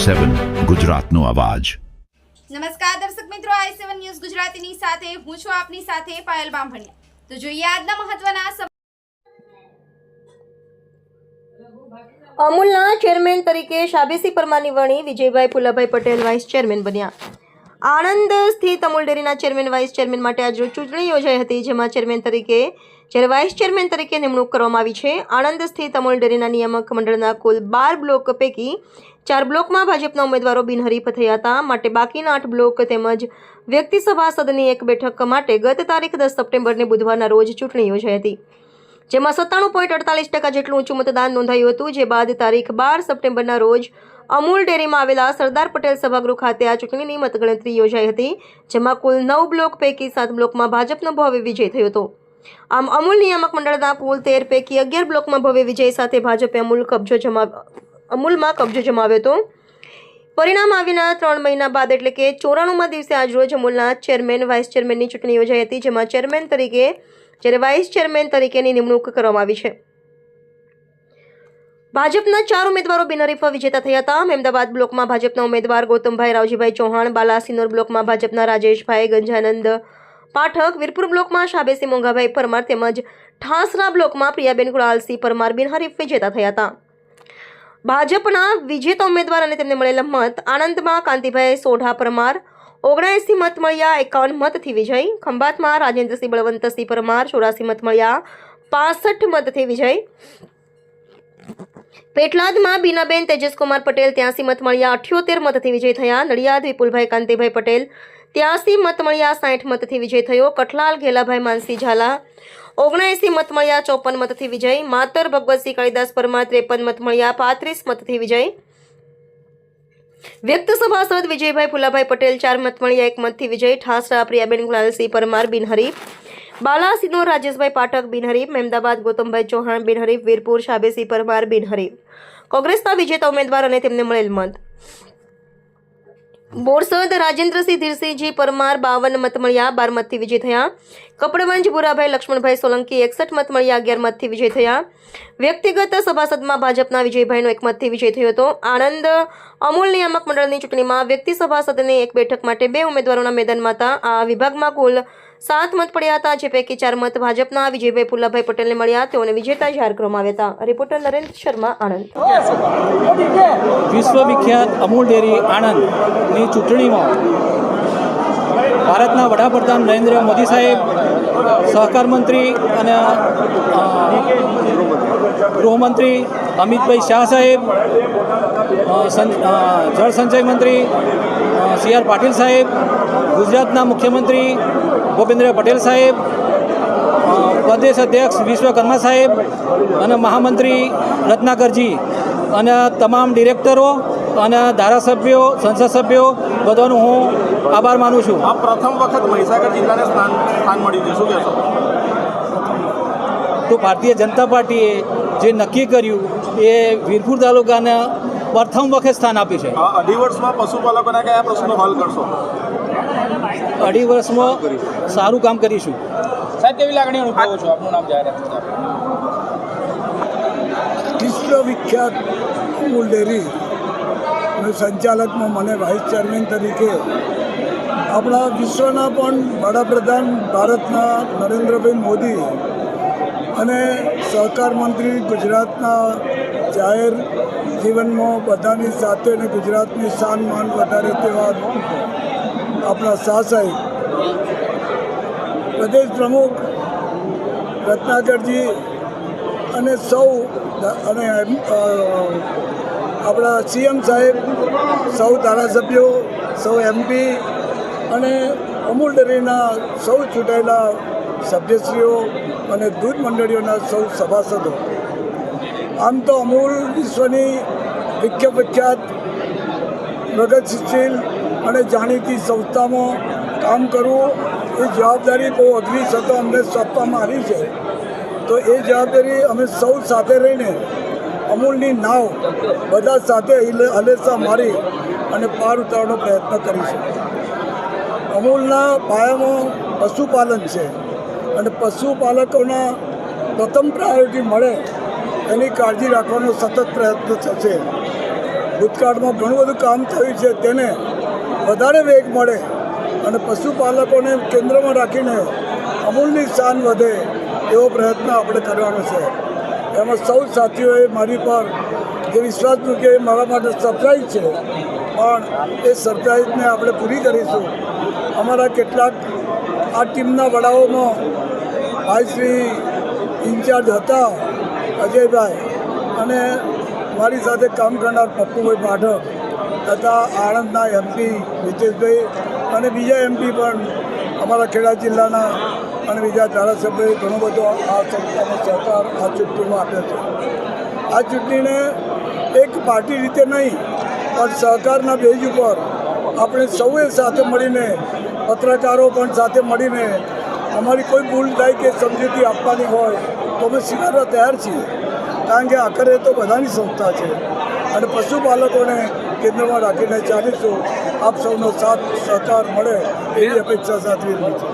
i7 ગુજરાતનો અવાજ। નમસ્કાર દર્શક મિત્રો, i7 ન્યૂઝ ગુજરાતીની સાથે હું છું આપની સાથે પાયલ બામભણિયા। તો જોઈએ આજના મહત્વના અમૂલના ચેરમેન તરીકે શાબેસી પરમારની વરણી વિજયભાઈ ફુલાભાઈ પટેલ વાઇસ ચેરમેન બન્યા। આણંદ સ્થિત અમૂલ ડેરીના ચેરમેન વાઇસ ચેરમેન માટે આજરોજ ચૂંટણી યોજાઈ હતી, જેમાં ચેરમેન તરીકે જ્યારે વાઇસ ચેરમેન તરીકે નિમણૂક કરવામાં આવી છે। આણંદ સ્થિત અમૂલ ડેરીના નિયામક મંડળના કુલ 12 બ્લોક પૈકી 4 બ્લોકમાં ભાજપના ઉમેદવારો બિનહરીફ થયા હતા, માટે બાકીના 8 બ્લોક તેમજ વ્યક્તિ સભાસદની એક બેઠક માટે ગત તારીખ 10 સપ્ટેમ્બરને બુધવારના રોજ ચૂંટણી યોજાઈ હતી, જેમાં 97.48% જેટલું ઊંચું મતદાન નોંધાયું હતું। જે બાદ તારીખ 12 સપ્ટેમ્બરના રોજ અમૂલ ડેરીમાં આવેલા સરદાર પટેલ સભાગૃહ ખાતે આ ચૂંટણીની મતગણતરી યોજાઈ હતી, જેમાં કુલ 9 બ્લોક પૈકી 7 બ્લોકમાં ભાજપનો ભવ્ય વિજય થયો હતો। આમ અમૂલ નિયામક મંડળના કુલ 13 પૈકી 11 બ્લોકમાં ભવ્ય વિજય સાથે ભાજપે અમૂલમાં કબજો જમાવ્યો હતો। પરિણામ આવીના 3 મહિના બાદ એટલે કે 94માં દિવસે આજરોજ અમૂલના ચેરમેન વાઇસ ચેરમેનની ચૂંટણી યોજાઈ હતી, જેમાં ચેરમેન તરીકે જ્યારે વાઇસ ચેરમેન તરીકેની નિમણૂક કરવામાં આવી છે। ભાજપના 4 ઉમેદવારો બિનહરીફ વિજેતા થયા હતા। અમદાવાદ બ્લોકમાં ભાજપના ઉમેદવાર ગૌતમભાઈ રાવજીભાઈ ચૌહાણ, બાલાસિનોર બ્લોકમાં ભાજપના રાજેશભાઈ ગંજાનંદ પાઠક, વીરપુર બ્લોકમાં શાબેસી મોંઘાભાઈ પરમાર તેમજ ઠાસરા બ્લોકમાં પ્રિયાબેન કુણાલસિંહ પરમાર બિનહરીફ વિજેતા થયા હતા। ભાજપના વિજેતા ઉમેદવાર અને તેમને મળેલા મત: આણંદમાં કાંતિભાઈ સોઢા પરમાર 79 મત મળ્યા 51 મતથી વિજય, ખંભાતમાં રાજેન્દ્રસિંહ બળવંતસિંહ પરમાર 84 મત મળ્યા 65 મતથી વિજય, પેટલાદમાં બીનાબેન તેજસકુમાર પટેલ 83 મત મળ્યા 78 મતથી વિજય થયા, નડિયાદ વિપુલભાઈ કાંતિભાઈ પટેલ 83 મત મળ્યા 60 મતથી વિજય થયો, કઠલાલ ઘેલાભાઈ માનસી ઝાલા 79 મત મળ્યા 54 મતથી વિજય, માતર ભગવતસિંહ કાળીદાસ પરમાર 53 મત મળ્યા 35 મતથી વિજય, વ્યક્ત સભાસદ વિજયભાઈ ફુલાભાઈ પટેલ 4 મત મળ્યા 1 મતથી વિજય, ઠાસરા પ્રિયાબેન કુણાલસિંહ પરમાર બિનહરીફ, બાલાસિનોર રાજેશભાઈ પાઠક બિનહરીફ, મહેમદાબાદ ગૌતમભાઈ ચૌહાણ બિનહરીફ, વીરપુર શાબેસી પરમાર બિનહરીફ। કોંગ્રેસના વિજેતા ઉમેદવાર અને તેમને મળેલ મત: બોરસદ રાજેન્દ્રસિંહ ધીરસિંહજી પરમાર 52 મત મળ્યા 12 મતથી વિજય થયા, કપડવંજ ભુરાભાઈ લક્ષ્મણભાઈ સોલંકી 61 મત મળ્યા 11 મતથી વિજય થયા, વ્યક્તિગત સભાસદમાં ભાજપના વિજયભાઈનો 1 મતથી વિજય થયો હતો। આણંદ અમૂલ નિયામક મંડળની ચૂંટણીમાં વ્યક્તિ સભાસદની એક બેઠક માટે 2 ઉમેદવારોના મેદાનમાં હતા। આ વિભાગમાં કુલ 7 મત પડ્યા હતા, જે પૈકી 4 મત ભાજપના વિજયભાઈ ફુલાભાઈ પટેલને મળ્યા, તેઓને વિજેતા જાહેર કરવામાં આવ્યા હતા। રિપોર્ટર નરેન્દ્ર શર્મા, આણંદ। વિશ્વવિખ્યાત અમૂલ ડેરી આણંદની ચૂંટણીમાં ભારતના વડાપ્રધાન નરેન્દ્ર મોદી સાહેબ, સહકાર મંત્રી અને ગૃહમંત્રી અમિતભાઈ શાહ સાહેબ, જળ સંચય મંત્રી CR પાટીલ સાહેબ, ગુજરાતના મુખ્યમંત્રી ભૂપેન્દ્ર પટેલ સાહેબ, પ્રદેશ અધ્યક્ષ વિશ્વકર્મા સાહેબ અને મહામંત્રી રત્નાકરજી અને તમામ ડિરેક્ટરો અને ધારાસભ્યો, સંસદ સભ્યો બધાનો હું આભાર માનું છું। આ પ્રથમ વખત મહીસાગર જિલ્લાને સ્થાન મળ્યું છે, શું કહેશો? તો ભારતીય જનતા પાર્ટીએ જે નક્કી કર્યું એ વીરપુર તાલુકાને પ્રથમ વખત સ્થાન આપ્યું છે। 2.5 વર્ષમાં પશુપાલકોના કયા પ્રશ્નો હલ કરશો? 2.5 વર્ષમાં સારું કામ કરીશું। સાહેબ, કેવી લાગણી અનુભવો છો? આપનું નામ જાહેર વિશ્વવિખ્યાત અમૂલ ડેરી સંચાલકમાં મને વાઇસ ચેરમેન તરીકે આપણા વિશ્વના પણ વડાપ્રધાન ભારતના નરેન્દ્રભાઈ મોદી અને સહકાર મંત્રી ગુજરાતના જાહેર જીવનમાં બધાની સાથે અને ગુજરાતની શાન માન વધારે તેવા આપણા શાહ સાહેબ, પ્રદેશ પ્રમુખ રત્નાકરજી અને સૌ અને આપણા CM સાહેબ, સૌ ધારાસભ્યો, સૌ MP અને અમૂલ ડેરીના સૌ ચૂંટાયેલા સભ્યશ્રીઓ અને દૂધ મંડળીઓના સૌ સભાસદો, આમ તો અમૂલ વિશ્વની વિખ્યાત પ્રગતિશીલ અને જાણીતી સંસ્થામાં કામ કરવું એ જવાબદારી બહુ અઘરી છતાં અમને સોંપવામાં આવી છે। તો એ જવાબદારી અમે સૌ સાથે રહીને અમૂલની નાવ બધા સાથે હલેસા મારી અને પાર ઉતારવાનો પ્રયત્ન કરીશું। અમૂલના પાયામાં પશુપાલન છે અને પશુપાલકોના પ્રથમ પ્રાયોરિટી મળે એની કાળજી રાખવાનો સતત પ્રયત્ન થશે। ભૂતકાળમાં ઘણું બધું કામ થયું છે તેને વધારે વેગ મળે અને પશુપાલકોને કેન્દ્રમાં રાખીને અમૂલની શાન વધે એવો પ્રયત્ન આપણે કરવાનો છે. એમાં સૌ સાથીઓએ મારી પર જે વિશ્વાસ મૂક્યો એ મારા માટે સરપ્રાઈઝ છે, પણ એ સરપ્રાઈઝને આપણે પૂરી કરીશું. અમારા કેટલાક આ ટીમના વડાઓમાં ભાઈ શ્રી ઇન્ચાર્જ હતા અજયભાઈ, અને મારી સાથે કામ કરનાર પપ્પુભાઈ પાઠક તથા આણંદના MP મિતેશભાઈ અને બીજા MP પણ અમારા ખેડા જિલ્લાના અને બીજા ધારાસભ્યોએ ઘણો બધો આ સંસ્થાનો સહકાર આ ચૂંટણીમાં આપ્યો છે. આ ચૂંટણીને એક પાર્ટી રીતે નહીં પણ સહકારના બેઝ ઉપર આપણે સૌએ સાથે મળીને, પત્રકારો પણ સાથે મળીને, અમારી કોઈ ભૂલ થાય કે સમજૂતી આપવાની હોય તો અમે સ્વીકારવા તૈયાર છીએ, કારણ કે આખરે તો બધાની સંસ્થા છે અને પશુપાલકોને કેન્દ્રમાં રાખીને ચાલીશું. આપ સૌનો સાથ સહકાર મળે એવી અપેક્ષા સાથે છે.